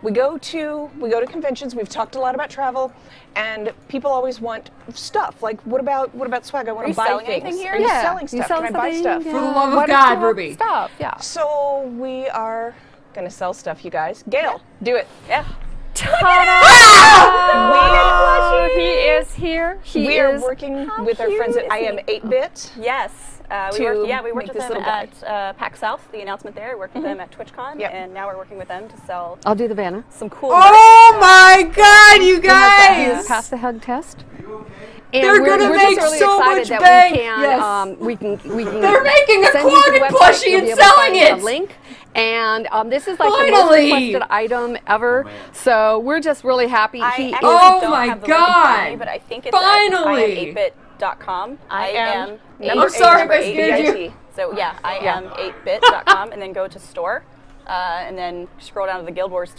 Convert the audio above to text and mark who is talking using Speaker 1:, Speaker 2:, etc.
Speaker 1: we go to conventions. We've talked a lot about travel, and people always want stuff. Like, what about swag? I want to buy
Speaker 2: selling
Speaker 1: things.
Speaker 2: anything here?
Speaker 1: Are you selling stuff? Can I buy stuff?
Speaker 3: For the love of God, Ruby.
Speaker 4: Stuff, yeah.
Speaker 1: So we are gonna sell stuff, you guys. Gail, do it.
Speaker 2: Yeah.
Speaker 4: Ta-da! He is here.
Speaker 1: We are working with our friends at I Am 8-Bit.
Speaker 2: Yes. We worked with them at PAX South, the announcement there. We worked with them at TwitchCon, and now we're working with them to sell
Speaker 4: I'll do the banner.
Speaker 2: some cool
Speaker 3: Oh my God, you guys!
Speaker 4: Pass the hug test. And
Speaker 3: They're gonna make
Speaker 4: just really
Speaker 3: so
Speaker 4: excited
Speaker 3: much
Speaker 4: that
Speaker 3: bank.
Speaker 4: we can
Speaker 3: They're making a
Speaker 4: send you to the
Speaker 3: Quaggan
Speaker 4: website.
Speaker 3: plushie
Speaker 4: You'll
Speaker 3: and
Speaker 4: be able to
Speaker 3: selling
Speaker 4: find
Speaker 3: it.
Speaker 4: a link. And this is like the
Speaker 3: Finally.
Speaker 4: most requested item ever. So we're just really happy.
Speaker 2: I
Speaker 4: He
Speaker 2: actually
Speaker 4: is
Speaker 3: Oh
Speaker 2: don't
Speaker 3: my
Speaker 2: have the link in front of
Speaker 3: God.
Speaker 2: me, but I think it's
Speaker 3: Finally.
Speaker 2: at iam8bit.com.
Speaker 3: I'm sorry if I scared you.
Speaker 2: So yeah, iam8bit.com, and then go to store, and then scroll down to the Guild Wars